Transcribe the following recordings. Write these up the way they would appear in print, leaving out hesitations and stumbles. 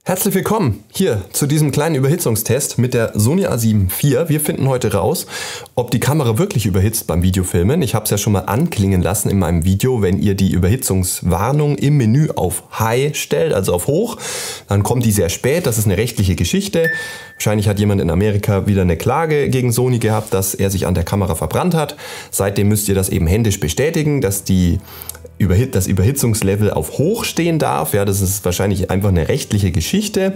Herzlich willkommen hier zu diesem kleinen Überhitzungstest mit der Sony A7 IV. Wir finden heute raus, ob die Kamera wirklich überhitzt beim Videofilmen. Ich habe es ja schon mal anklingen lassen in meinem Video. Wenn ihr die Überhitzungswarnung im Menü auf High stellt, also auf Hoch, dann kommt die sehr spät. Das ist eine rechtliche Geschichte. Wahrscheinlich hat jemand in Amerika wieder eine Klage gegen Sony gehabt, dass er sich an der Kamera verbrannt hat. Seitdem müsst ihr das eben händisch bestätigen, dass das Überhitzungslevel auf Hoch stehen darf. Ja, das ist wahrscheinlich einfach eine rechtliche Geschichte.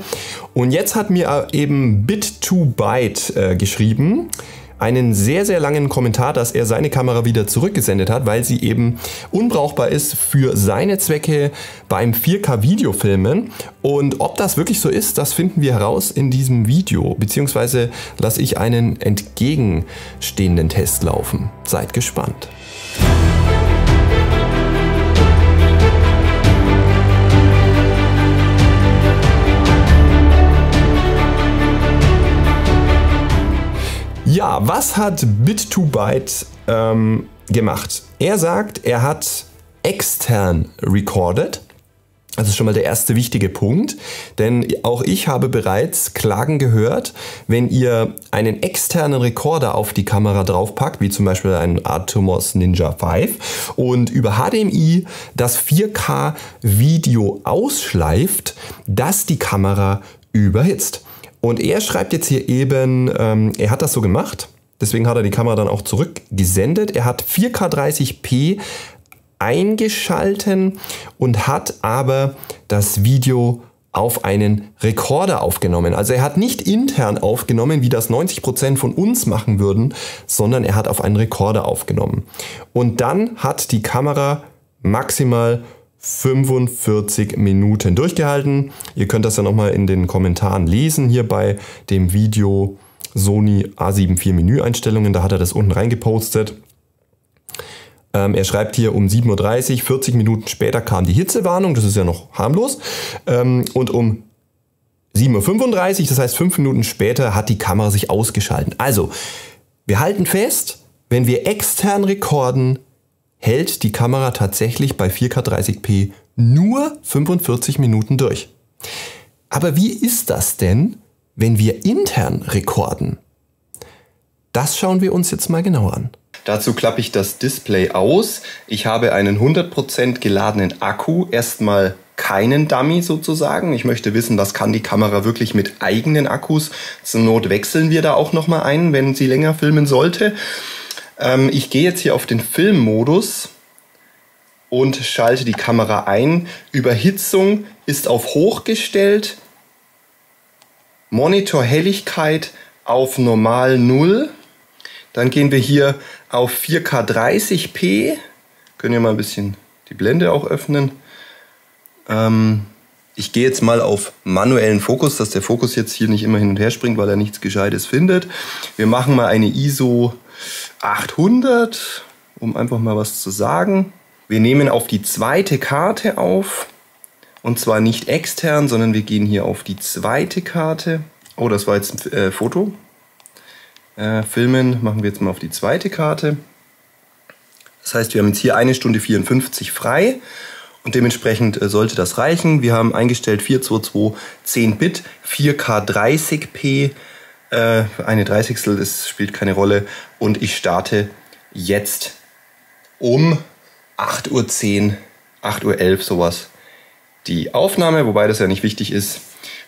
Und jetzt hat mir eben Bit2Byte geschrieben, einen sehr, sehr langen Kommentar, dass er seine Kamera wieder zurückgesendet hat, weil sie eben unbrauchbar ist für seine Zwecke beim 4K-Videofilmen. Und ob das wirklich so ist, das finden wir heraus in diesem Video, beziehungsweise lasse ich einen entgegenstehenden Test laufen. Seid gespannt. Ja, was hat Bit2Byte gemacht? Er sagt, er hat extern recorded. Das ist schon mal der erste wichtige Punkt, denn auch ich habe bereits Klagen gehört, wenn ihr einen externen Rekorder auf die Kamera draufpackt, wie zum Beispiel einen Atomos Ninja 5 und über HDMI das 4K-Video ausschleift, dass die Kamera überhitzt. Und er schreibt jetzt hier eben, er hat das so gemacht, deswegen hat er die Kamera dann auch zurückgesendet. Er hat 4K 30p eingeschalten und hat aber das Video auf einen Rekorder aufgenommen. Also er hat nicht intern aufgenommen, wie das 90% von uns machen würden, sondern er hat auf einen Rekorder aufgenommen. Und dann hat die Kamera maximal 45 Minuten durchgehalten. Ihr könnt das ja nochmal in den Kommentaren lesen, hier bei dem Video Sony A7 IV Menüeinstellungen, da hat er das unten reingepostet. Er schreibt hier um 7:30 Uhr, 40 Minuten später kam die Hitzewarnung, das ist ja noch harmlos. Und um 7:35 Uhr, das heißt 5 Minuten später, hat die Kamera sich ausgeschaltet. Also, wir halten fest, wenn wir extern rekorden, hält die Kamera tatsächlich bei 4K 30p nur 45 Minuten durch. Aber wie ist das denn, wenn wir intern rekorden? Das schauen wir uns jetzt mal genauer an. Dazu klappe ich das Display aus. Ich habe einen 100% geladenen Akku, erstmal keinen Dummy sozusagen. Ich möchte wissen, was kann die Kamera wirklich mit eigenen Akkus. Zur Not wechseln wir da auch nochmal ein, wenn sie länger filmen sollte. Ich gehe jetzt hier auf den Filmmodus und schalte die Kamera ein. Überhitzung ist auf Hoch gestellt. Monitorhelligkeit auf normal 0. Dann gehen wir hier auf 4K 30p. Können wir mal ein bisschen die Blende auch öffnen. Ich gehe jetzt mal auf manuellen Fokus, dass der Fokus jetzt hier nicht immer hin und her springt, weil er nichts Gescheites findet. Wir machen mal eine ISO 800, um einfach mal was zu sagen. Wir nehmen auf die zweite Karte auf. Und zwar nicht extern, sondern wir gehen hier auf die zweite Karte. Oh, das war jetzt ein Foto. Filmen machen wir jetzt mal auf die zweite Karte. Das heißt, wir haben jetzt hier 1 Stunde 54 frei. Und dementsprechend sollte das reichen. Wir haben eingestellt 422 10 Bit, 4K 30p. Eine Dreißigstel, das spielt keine Rolle. Und ich starte jetzt um 8:10 Uhr, 8:11 Uhr sowas die Aufnahme. Wobei das ja nicht wichtig ist,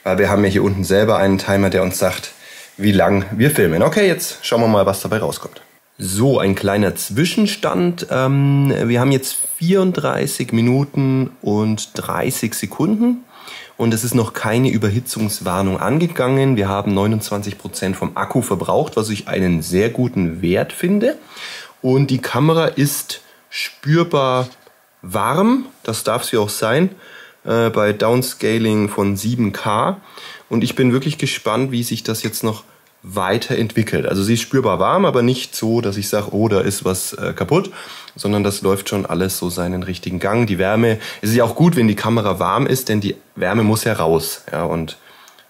weil wir haben ja hier unten selber einen Timer, der uns sagt, wie lang wir filmen. Okay, jetzt schauen wir mal, was dabei rauskommt. So, ein kleiner Zwischenstand. Wir haben jetzt 34 Minuten und 30 Sekunden. Und es ist noch keine Überhitzungswarnung angegangen. Wir haben 29% vom Akku verbraucht, was ich einen sehr guten Wert finde. Und die Kamera ist spürbar warm. Das darf sie auch sein. Bei Downscaling von 7K. Und ich bin wirklich gespannt, wie sich das jetzt noch weiterentwickelt. Also sie ist spürbar warm, aber nicht so, dass ich sage, oh, da ist was kaputt, sondern das läuft schon alles so seinen richtigen Gang. Die Wärme, es ist ja auch gut, wenn die Kamera warm ist, denn die Wärme muss ja raus. Ja, und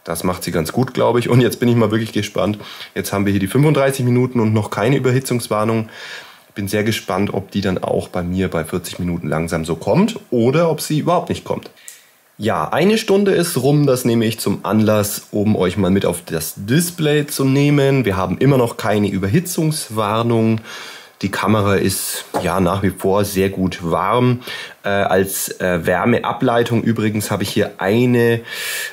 das macht sie ganz gut, glaube ich. Und jetzt bin ich mal wirklich gespannt. Jetzt haben wir hier die 35 Minuten und noch keine Überhitzungswarnung. Bin sehr gespannt, ob die dann auch bei mir bei 40 Minuten langsam so kommt oder ob sie überhaupt nicht kommt. Ja, 1 Stunde ist rum, das nehme ich zum Anlass, um euch mal mit auf das Display zu nehmen. Wir haben immer noch keine Überhitzungswarnung. Die Kamera ist ja nach wie vor sehr gut warm. Als Wärmeableitung übrigens habe ich hier eine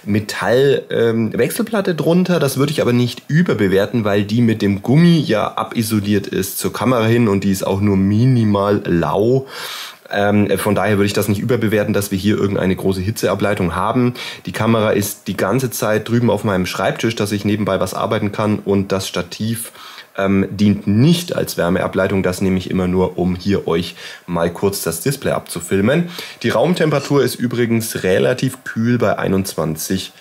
Metallwechselplatte drunter. Das würde ich aber nicht überbewerten, weil die mit dem Gummi ja abisoliert ist zur Kamera hin und die ist auch nur minimal lau. Von daher würde ich das nicht überbewerten, dass wir hier irgendeine große Hitzeableitung haben. Die Kamera ist die ganze Zeit drüben auf meinem Schreibtisch, dass ich nebenbei was arbeiten kann, und das Stativ dient nicht als Wärmeableitung. Das nehme ich immer nur, um hier euch mal kurz das Display abzufilmen. Die Raumtemperatur ist übrigens relativ kühl bei 21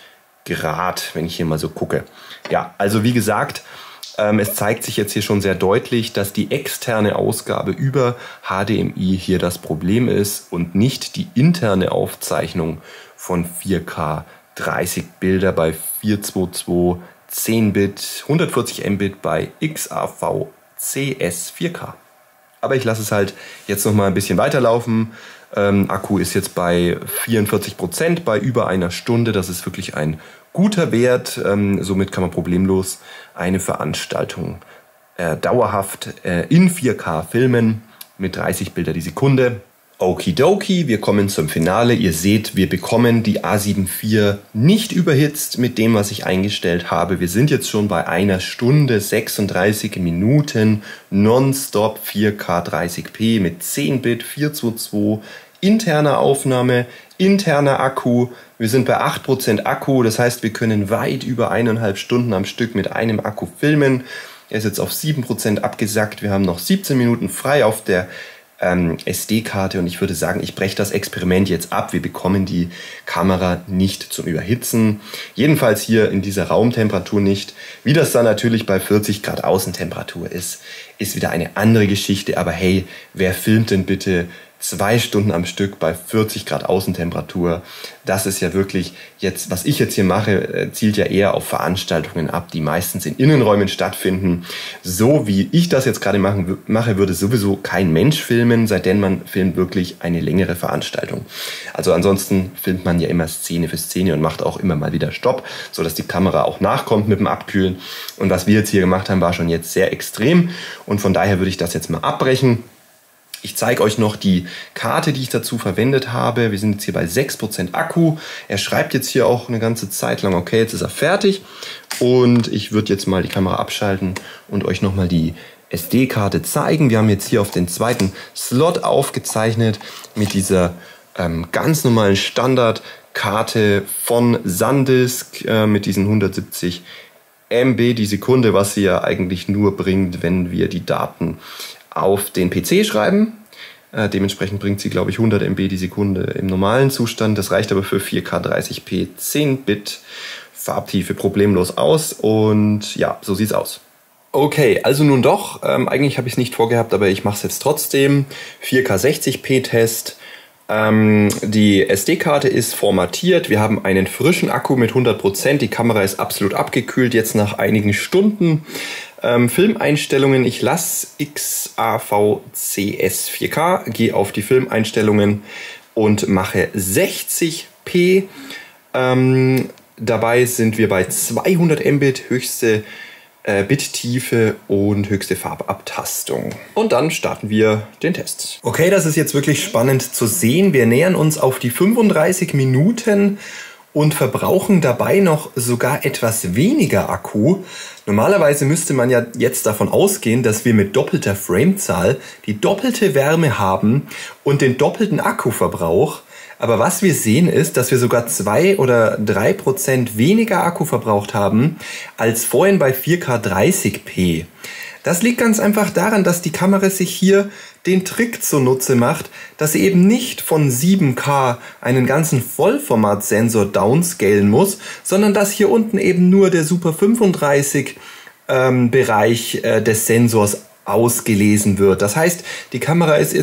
Grad, wenn ich hier mal so gucke. Ja, also wie gesagt, es zeigt sich jetzt hier schon sehr deutlich, dass die externe Ausgabe über HDMI hier das Problem ist und nicht die interne Aufzeichnung von 4K 30 Bilder bei 422 10-Bit 140 Mbit bei XAV CS 4K. Aber ich lasse es halt jetzt noch mal ein bisschen weiterlaufen. Akku ist jetzt bei 44% bei über einer Stunde. Das ist wirklich ein guter Wert. Somit kann man problemlos eine Veranstaltung dauerhaft in 4K filmen mit 30 Bilder die Sekunde. Okidoki, wir kommen zum Finale. Ihr seht, wir bekommen die A7 IV nicht überhitzt mit dem, was ich eingestellt habe. Wir sind jetzt schon bei 1 Stunde 36 Minuten nonstop 4K 30p mit 10-Bit 422 interner Aufnahme, interner Akku. Wir sind bei 8% Akku, das heißt, wir können weit über 1,5 Stunden am Stück mit einem Akku filmen. Er ist jetzt auf 7% abgesackt. Wir haben noch 17 Minuten frei auf der SD-Karte, und ich würde sagen, ich breche das Experiment jetzt ab. Wir bekommen die Kamera nicht zum Überhitzen. Jedenfalls hier in dieser Raumtemperatur nicht. Wie das dann natürlich bei 40 Grad Außentemperatur ist wieder eine andere Geschichte. Aber hey, wer filmt denn bitte 2 Stunden am Stück bei 40 Grad Außentemperatur? Das ist ja wirklich jetzt, was ich jetzt hier mache, zielt ja eher auf Veranstaltungen ab, die meistens in Innenräumen stattfinden. So wie ich das jetzt gerade mache, würde sowieso kein Mensch filmen, seitdem man filmt wirklich eine längere Veranstaltung. Also ansonsten filmt man ja immer Szene für Szene und macht auch immer mal wieder Stopp, sodass die Kamera auch nachkommt mit dem Abkühlen. Und was wir jetzt hier gemacht haben, war schon jetzt sehr extrem, und von daher würde ich das jetzt mal abbrechen. Ich zeige euch noch die Karte, die ich dazu verwendet habe. Wir sind jetzt hier bei 6% Akku. Er schreibt jetzt hier auch eine ganze Zeit lang, okay, jetzt ist er fertig. Und ich würde jetzt mal die Kamera abschalten und euch nochmal die SD-Karte zeigen. Wir haben jetzt hier auf den zweiten Slot aufgezeichnet mit dieser ganz normalen Standardkarte von SanDisk mit diesen 170 MB die Sekunde, was sie ja eigentlich nur bringt, wenn wir die Daten auf den PC schreiben. Dementsprechend bringt sie, glaube ich, 100 MB die Sekunde im normalen Zustand. Das reicht aber für 4K 30p 10-Bit Farbtiefe problemlos aus, und ja, so sieht's aus. Okay, also nun doch, eigentlich habe ich es nicht vorgehabt, aber ich mache es jetzt trotzdem. 4K 60p Test. Die SD-Karte ist formatiert. Wir haben einen frischen Akku mit 100%. Die Kamera ist absolut abgekühlt, jetzt nach einigen Stunden. Filmeinstellungen, ich lasse XAV CS 4K, gehe auf die Filmeinstellungen und mache 60p. Dabei sind wir bei 200 Mbit, höchste Bittiefe und höchste Farbabtastung. Und dann starten wir den Test. Okay, das ist jetzt wirklich spannend zu sehen. Wir nähern uns auf die 35 Minuten und verbrauchen dabei noch sogar etwas weniger Akku. Normalerweise müsste man ja jetzt davon ausgehen, dass wir mit doppelter Framezahl die doppelte Wärme haben und den doppelten Akkuverbrauch. Aber was wir sehen ist, dass wir sogar 2 oder 3% weniger Akku verbraucht haben als vorhin bei 4K 30p. Das liegt ganz einfach daran, dass die Kamera sich hier den Trick zunutze macht, dass sie eben nicht von 7K einen ganzen Vollformatsensor downscalen muss, sondern dass hier unten eben nur der Super 35 Bereich des Sensors ausgelesen wird. Das heißt, die Kamera ist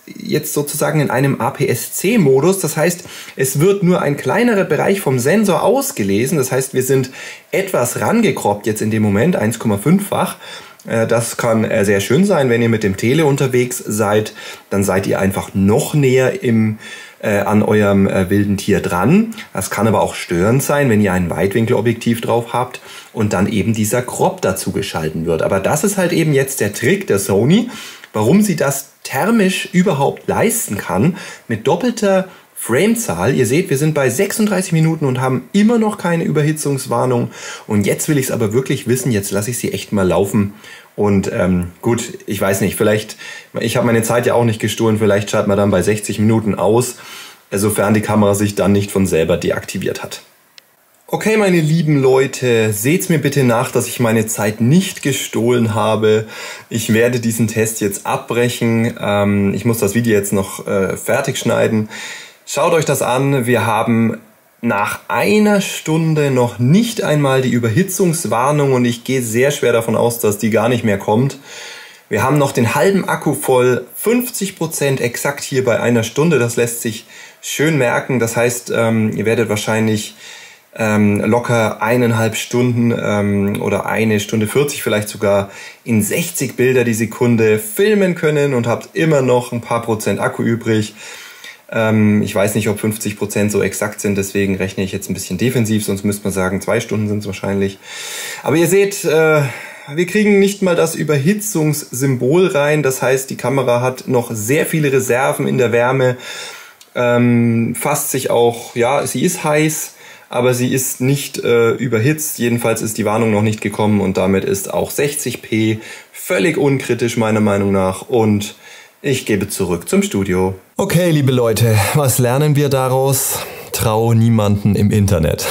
jetzt sozusagen in einem APS-C-Modus. Das heißt, es wird nur ein kleinerer Bereich vom Sensor ausgelesen. Das heißt, wir sind etwas rangekroppt jetzt in dem Moment, 1,5-fach. Das kann sehr schön sein, wenn ihr mit dem Tele unterwegs seid. Dann seid ihr einfach noch näher im an eurem wilden Tier dran. Das kann aber auch störend sein, wenn ihr ein Weitwinkelobjektiv drauf habt und dann eben dieser Crop dazu geschalten wird. Aber das ist halt eben jetzt der Trick der Sony, warum sie das thermisch überhaupt leisten kann mit doppelter Framezahl. Ihr seht, wir sind bei 36 Minuten und haben immer noch keine Überhitzungswarnung. Und jetzt will ich es aber wirklich wissen. Jetzt lasse ich sie echt mal laufen. Und gut, ich weiß nicht, vielleicht, ich habe meine Zeit ja auch nicht gestohlen, vielleicht schaltet man dann bei 60 Minuten aus, sofern die Kamera sich dann nicht von selber deaktiviert hat. Okay, meine lieben Leute, seht's mir bitte nach, dass ich meine Zeit nicht gestohlen habe. Ich werde diesen Test jetzt abbrechen. Ich muss das Video jetzt noch fertig schneiden. Schaut euch das an. Wir haben nach einer Stunde noch nicht einmal die Überhitzungswarnung und ich gehe sehr schwer davon aus, dass die gar nicht mehr kommt. Wir haben noch den halben Akku voll, 50% exakt hier bei einer Stunde. Das lässt sich schön merken. Das heißt, ihr werdet wahrscheinlich locker 1,5 Stunden oder 1 Stunde 40 vielleicht sogar in 60 Bilder die Sekunde filmen können und habt immer noch ein paar Prozent Akku übrig. Ich weiß nicht, ob 50% so exakt sind, deswegen rechne ich jetzt ein bisschen defensiv, sonst müsste man sagen, 2 Stunden sind es wahrscheinlich. Aber ihr seht, wir kriegen nicht mal das Überhitzungssymbol rein, das heißt, die Kamera hat noch sehr viele Reserven in der Wärme, fasst sich auch, ja, sie ist heiß, aber sie ist nicht überhitzt, jedenfalls ist die Warnung noch nicht gekommen und damit ist auch 60p völlig unkritisch meiner Meinung nach und ich gebe zurück zum Studio. Okay, liebe Leute, was lernen wir daraus? Trau niemanden im Internet.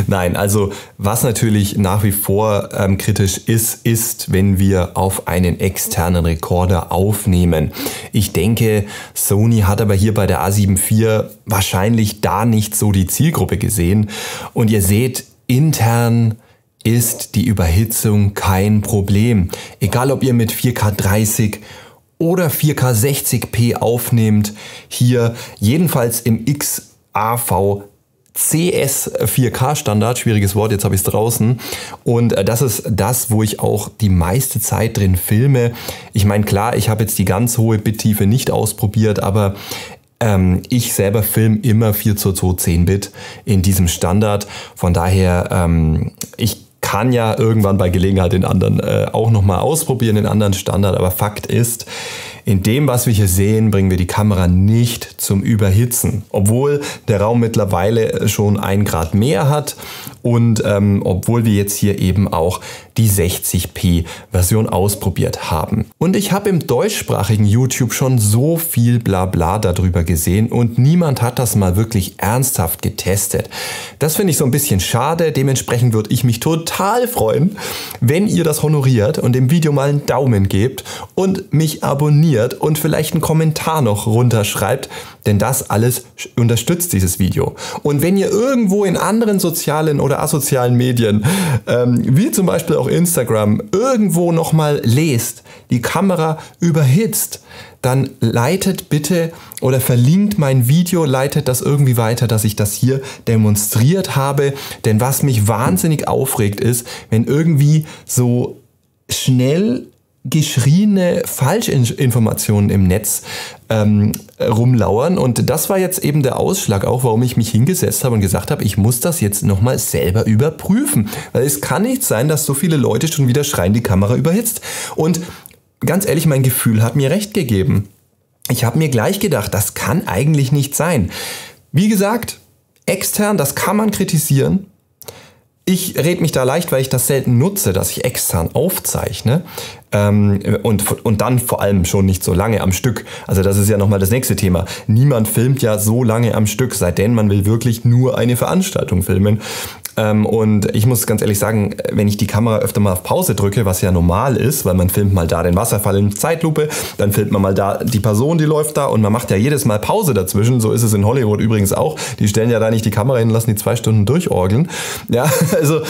Nein, also was natürlich nach wie vor kritisch ist, wenn wir auf einen externen Rekorder aufnehmen. Ich denke, Sony hat aber hier bei der A7 IV wahrscheinlich da nicht so die Zielgruppe gesehen. Und ihr seht, intern ist die Überhitzung kein Problem. Egal ob ihr mit 4K 30 oder 4K 60p aufnehmt, hier jedenfalls im XAV CS 4K Standard, schwieriges Wort, jetzt habe ich es draußen und das ist das, wo ich auch die meiste Zeit drin filme. Ich meine, klar, ich habe jetzt die ganz hohe Bittiefe nicht ausprobiert, aber ich selber filme immer 4:2 10-Bit in diesem Standard, von daher ich kann ja irgendwann bei Gelegenheit den anderen auch nochmal ausprobieren, den anderen Standard. Aber Fakt ist, in dem, was wir hier sehen, bringen wir die Kamera nicht zum Überhitzen. Obwohl der Raum mittlerweile schon 1 Grad mehr hat und obwohl wir jetzt hier eben auch die 60p Version ausprobiert haben. Und ich habe im deutschsprachigen YouTube schon so viel Blabla darüber gesehen und niemand hat das mal wirklich ernsthaft getestet. Das finde ich so ein bisschen schade. Dementsprechend würde ich mich total freuen, wenn ihr das honoriert und dem Video mal einen Daumen gebt und mich abonniert und vielleicht einen Kommentar noch runterschreibt, denn das alles unterstützt dieses Video. Und wenn ihr irgendwo in anderen sozialen oder asozialen Medien, wie zum Beispiel auch Instagram, irgendwo nochmal lest, die Kamera überhitzt, dann leitet bitte oder verlinkt mein Video, leitet das irgendwie weiter, dass ich das hier demonstriert habe. Denn was mich wahnsinnig aufregt ist, wenn irgendwie so schnell geschrieene Falschinformationen im Netz rumlauern. Und das war jetzt eben der Ausschlag auch, warum ich mich hingesetzt habe und gesagt habe, ich muss das jetzt nochmal selber überprüfen. Weil es kann nicht sein, dass so viele Leute schon wieder schreien, die Kamera überhitzt. Und ganz ehrlich, mein Gefühl hat mir recht gegeben. Ich habe mir gleich gedacht, das kann eigentlich nicht sein. Wie gesagt, extern, das kann man kritisieren. Ich rede mich da leicht, weil ich das selten nutze, dass ich extern aufzeichne und dann vor allem schon nicht so lange am Stück. Also das ist ja nochmal das nächste Thema. Niemand filmt ja so lange am Stück, sei denn man will wirklich nur eine Veranstaltung filmen. Und ich muss ganz ehrlich sagen, wenn ich die Kamera öfter mal auf Pause drücke, was ja normal ist, weil man filmt mal da den Wasserfall in Zeitlupe, dann filmt man mal da die Person, die läuft da und man macht ja jedes Mal Pause dazwischen. So ist es in Hollywood übrigens auch. Die stellen ja da nicht die Kamera hin, lassen die 2 Stunden durchorgeln. Ja, also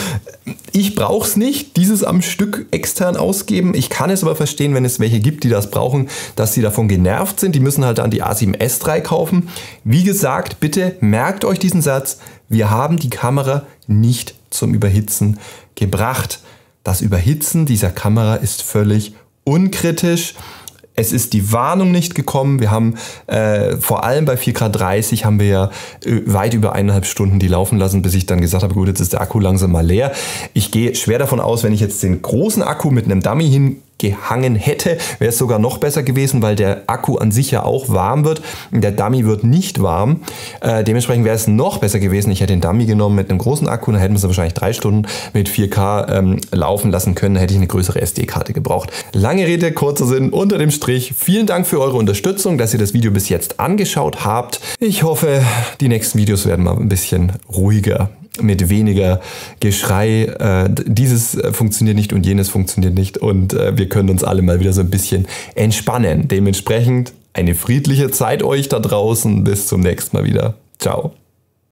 ich brauche es nicht, dieses am Stück extern ausgeben. Ich kann es aber verstehen, wenn es welche gibt, die das brauchen, dass sie davon genervt sind. Die müssen halt dann die A7S III kaufen. Wie gesagt, bitte merkt euch diesen Satz. Wir haben die Kamera nicht zum Überhitzen gebracht. Das Überhitzen dieser Kamera ist völlig unkritisch. Es ist die Warnung nicht gekommen. Wir haben vor allem bei 4K30 haben wir ja weit über 1,5 Stunden die laufen lassen, bis ich dann gesagt habe, gut, jetzt ist der Akku langsam mal leer. Ich gehe schwer davon aus, wenn ich jetzt den großen Akku mit einem Dummy hingehangen hätte, wäre es sogar noch besser gewesen, weil der Akku an sich ja auch warm wird. Der Dummy wird nicht warm. Dementsprechend wäre es noch besser gewesen. Ich hätte den Dummy genommen mit einem großen Akku, dann hätten wir es wahrscheinlich 3 Stunden mit 4K laufen lassen können. Dann hätte ich eine größere SD-Karte gebraucht. Lange Rede, kurzer Sinn, unter dem Strich. Vielen Dank für eure Unterstützung, dass ihr das Video bis jetzt angeschaut habt. Ich hoffe, die nächsten Videos werden mal ein bisschen ruhiger, mit weniger Geschrei. Dieses funktioniert nicht und jenes funktioniert nicht und wir können uns alle mal wieder so ein bisschen entspannen. Dementsprechend eine friedliche Zeit euch da draußen. Bis zum nächsten Mal wieder. Ciao.